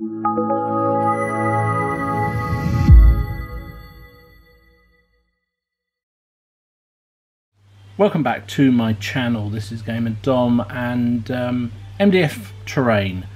Welcome back to my channel. This is Gamer Dom and MDF terrain.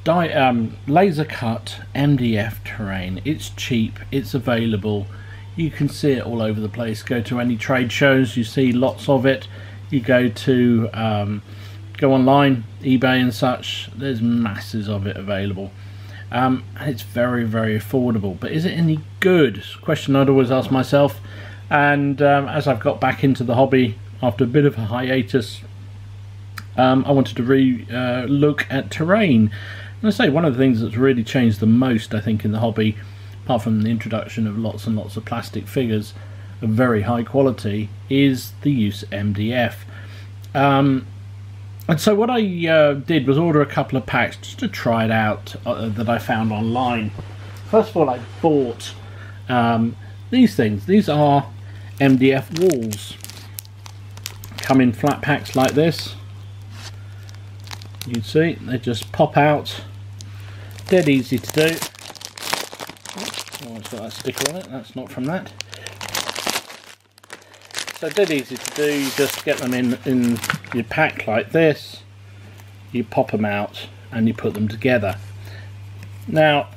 Laser cut MDF terrain. It's cheap, it's available. You can see it all over the place. Go to any trade shows, you see lots of it. You go to go online, eBay and such, there's masses of it available. And it's very, very affordable. But is it any good? It's a question I'd always ask myself. And as I've got back into the hobby after a bit of a hiatus, I wanted to look at terrain. And I say one of the things that's really changed the most, I think, in the hobby, apart from the introduction of lots and lots of plastic figures of very high quality, is the use of MDF. And so what I did was order a couple of packs just to try it out that I found online. First of all, I bought these things. These are MDF walls. Come in flat packs like this. You can see they just pop out. Dead easy to do. Oh, it's got that sticker on it. That's not from that. So dead easy to do. You just get them in your pack like this. You pop them out and you put them together. Now,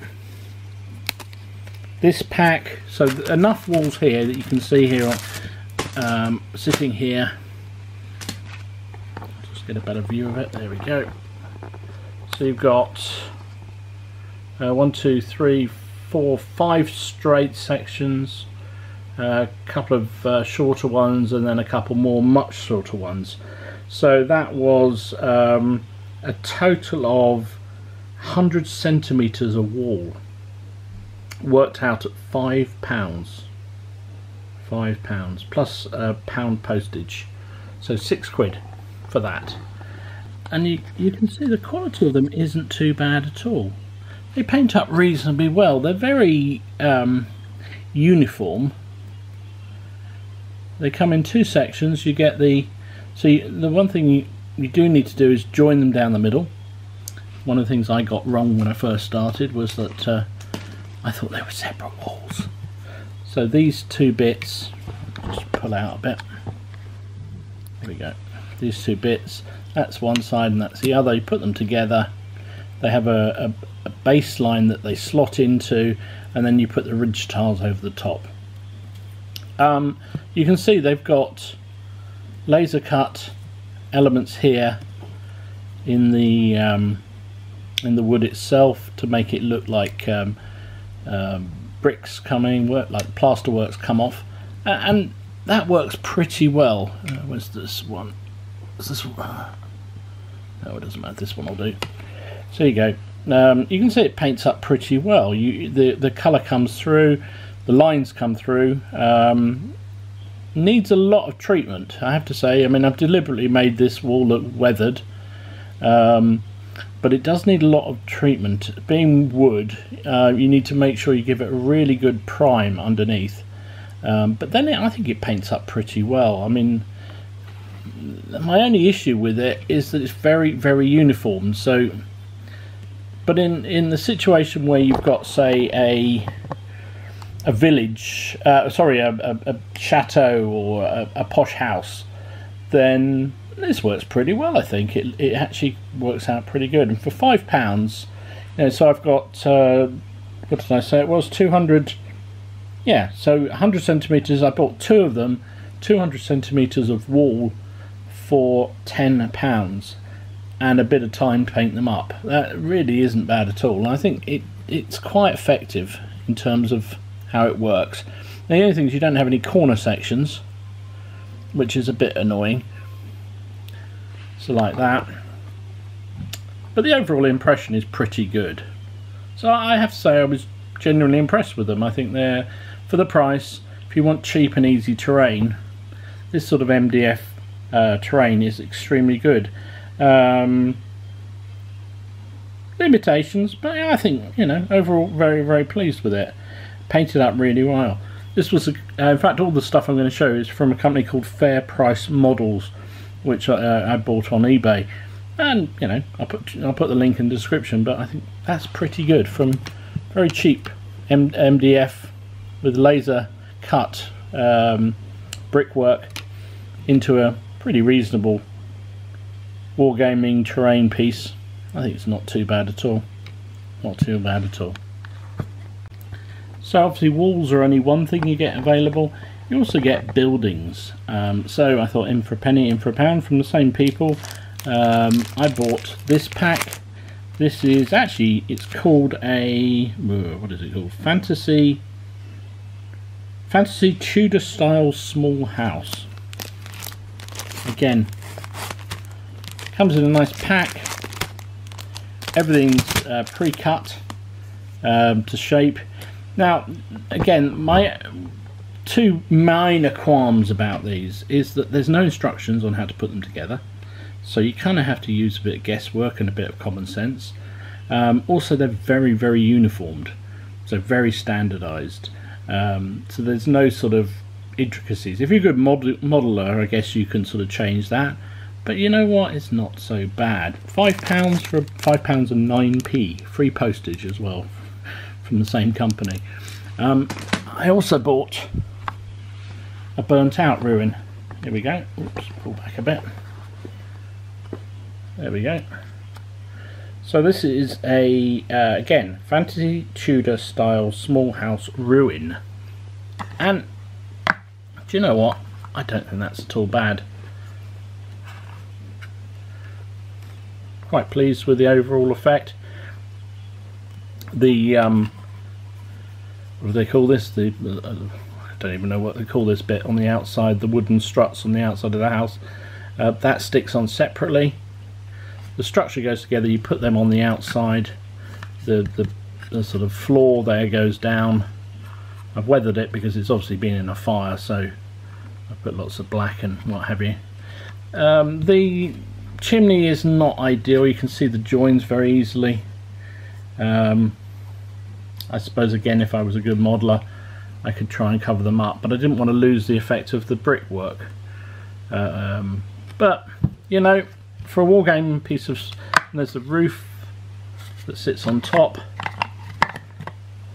this pack, so enough walls here that you can see here, sitting here. Just get a better view of it. There we go. So you've got 1, 2, 3, 4, 5 straight sections, a couple of shorter ones, and then a couple more much shorter ones. So that was a total of 100 centimeters of wall. Worked out at £5. £5 plus pound postage, so £6 for that. And you can see the quality of them isn't too bad at all. They paint up reasonably well. They're very uniform. They come in 2 sections. You get the the one thing you do need to do is join them down the middle. One of the things I got wrong when I first started was that I thought they were separate walls. So these 2 bits, just pull out a bit. There we go. These 2 bits, that's one side and that's the other. You put them together. They have a baseline that they slot into, and then you put the ridge tiles over the top. You can see they've got laser cut elements here in the wood itself to make it look like bricks coming, like plasterworks come off, and that works pretty well. Where's this one? Is this one? No, it doesn't matter. This one will do. So you go. You can see it paints up pretty well. The colour comes through, the lines come through. Needs a lot of treatment, I have to say. I mean, I've deliberately made this wall look weathered. But it does need a lot of treatment. Being wood, you need to make sure you give it a really good prime underneath. But then I think it paints up pretty well. I mean, my only issue with it is that it's very, very uniform. So, but in the situation where you've got, say, a village, sorry, a chateau or a posh house, then this works pretty well. I think it actually works out pretty good. And for £5, you know, so I've got what did I say it was, 200, yeah, so 100 centimeters. I bought 2 of them, 200 centimeters of wall for £10, and a bit of time to paint them up. That really isn't bad at all. And I think it's quite effective in terms of how it works. Now, the only thing is you don't have any corner sections, which is a bit annoying. So like that, but the overall impression is pretty good. So I have to say I was genuinely impressed with them. I think they're, for the price, if you want cheap and easy terrain, this sort of MDF terrain is extremely good. Limitations, but I think, you know, overall very, very pleased with it. Painted up really well. This was in fact, all the stuff I'm going to show is from a company called Fair Price Models, which I bought on eBay. and you know, I'll put the link in the description. But I think that's pretty good, from very cheap MDF with laser cut brickwork into a pretty reasonable wargaming terrain piece. I think it's not too bad at all. Not too bad at all. So obviously walls are only one thing you get available. You also get buildings. So I thought in for a penny, in for a pound from the same people. I bought this pack. This is actually, it's called a, what is it called? Fantasy Tudor style small house. Again, comes in a nice pack. Everything's pre-cut to shape. Now, again, my two minor qualms about these is that there's no instructions on how to put them together, so you kind of have to use a bit of guesswork and a bit of common sense. Also, they're very, very uniformed, so very standardized. So there's no sort of intricacies. If you're a good modeler, I guess you can sort of change that. But you know what? It's not so bad. £5 for £5.09, free postage as well from the same company. I also bought a burnt out ruin. Here we go. Oops, pull back a bit. There we go. So this is a again, fantasy Tudor style small house ruin, and do you know what? I don't think that's at all bad. Quite pleased with the overall effect. The what do they call this? I don't even know what they call this bit on the outside. The wooden struts on the outside of the house. That sticks on separately. The structure goes together. You put them on the outside. The sort of floor there goes down. I've weathered it because it's obviously been in a fire, so I've put lots of black and what have you. The chimney is not ideal. You can see the joins very easily. I suppose again, if I was a good modeler, I could try and cover them up, but I didn't want to lose the effect of the brickwork. But you know, for a wargame piece of, and there's the roof that sits on top.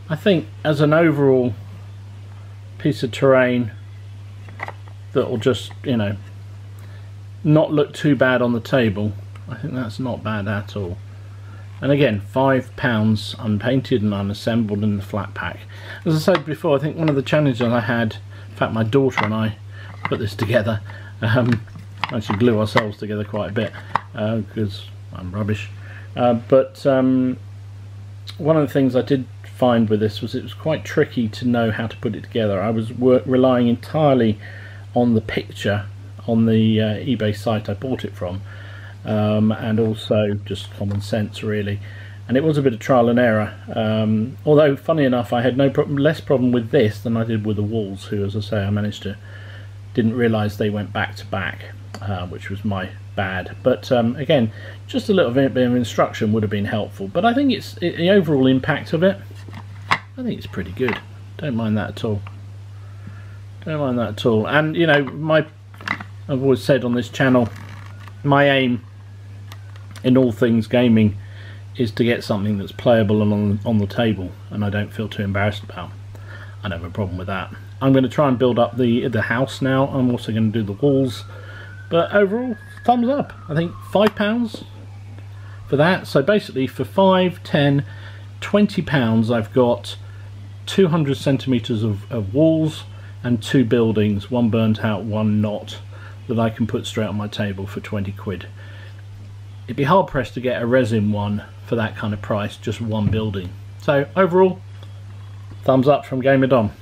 I think as an overall piece of terrain that will just, you know, not look too bad on the table, I think that's not bad at all. And again, £5 unpainted and unassembled in the flat pack. As I said before, I think one of the challenges I had, in fact my daughter and I put this together, actually glue ourselves together quite a bit because I'm rubbish, but one of the things I did find with this was it was quite tricky to know how to put it together. I was relying entirely on the picture on the eBay site I bought it from, and also just common sense really, and it was a bit of trial and error, although funny enough I had less problem with this than I did with the walls, who, as I say, didn't realise they went back to back, which was my bad. But again, just a little bit of instruction would have been helpful. But I think the overall impact of it, I think it's pretty good. Don't mind that at all. Don't mind that at all. And you know, I've always said on this channel, my aim in all things gaming is to get something that's playable and on the table, and I don't feel too embarrassed about. I don't have a problem with that. I'm going to try and build up the house now. I'm also going to do the walls, but overall, thumbs up. I think £5 for that. So basically, for £5, £10, £20, I've got 200 centimeters of walls and 2 buildings, one burnt out, one not, that I can put straight on my table for 20 quid. It'd be hard pressed to get a resin one for that kind of price, just one building. So overall, thumbs up from Gamer Dom.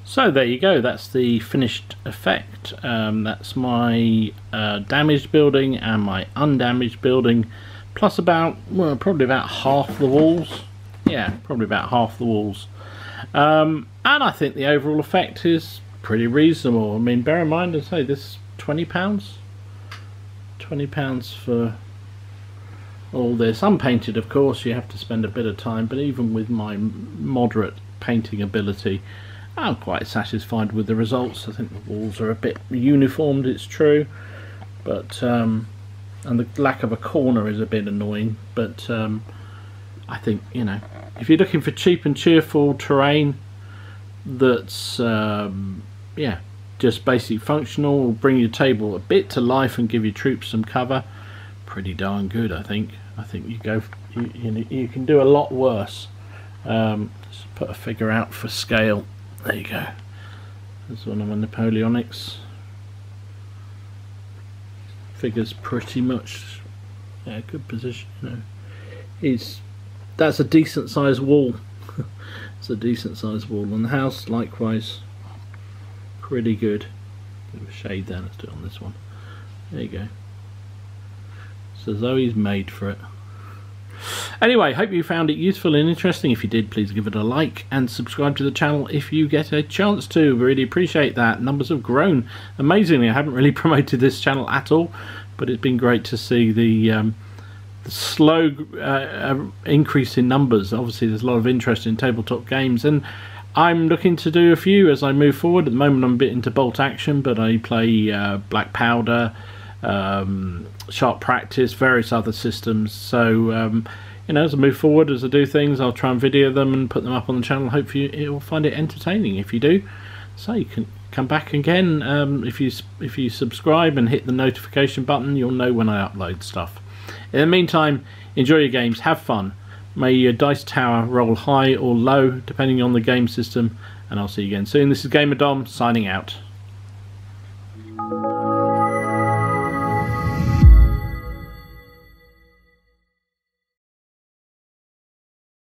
So there you go, that's the finished effect. That's my damaged building and my undamaged building, plus about, well, probably about half the walls. Yeah, probably about half the walls. And I think the overall effect is pretty reasonable. I mean, bear in mind, I say this £20. £20 for all this. Unpainted, of course, you have to spend a bit of time, but even with my moderate painting ability, I'm quite satisfied with the results. I think the walls are a bit uniformed, it's true, but and the lack of a corner is a bit annoying, but I think, you know, if you're looking for cheap and cheerful terrain that's yeah, just basically functional, will bring your table a bit to life and give your troops some cover, pretty darn good. I think you go, you can do a lot worse. Let's put a figure out for scale. There you go. There's one of my Napoleonics. Figure's pretty much, yeah, good position. You know, that's a decent sized wall. It's a decent sized wall, and the house likewise pretty good. Bit of a shade there. Let's do it on this one. There you go. So Zoe's made for it. Anyway, hope you found it useful and interesting. If you did, please give it a like and subscribe to the channel if you get a chance to. Really appreciate that. Numbers have grown amazingly. I haven't really promoted this channel at all, but it's been great to see the slow increase in numbers. Obviously there's a lot of interest in tabletop games, and I'm looking to do a few as I move forward. At the moment I'm a bit into bolt action, but I play Black Powder, Sharp Practice, various other systems. So you know, as I move forward, as I do things, I'll try and video them and put them up on the channel. Hopefully you'll find it entertaining. If you do, so you can come back again. If you subscribe and hit the notification button, you'll know when I upload stuff. In the meantime, enjoy your games, have fun. May your dice tower roll high or low depending on the game system, and I'll see you again soon. This is Gamer Dom signing out.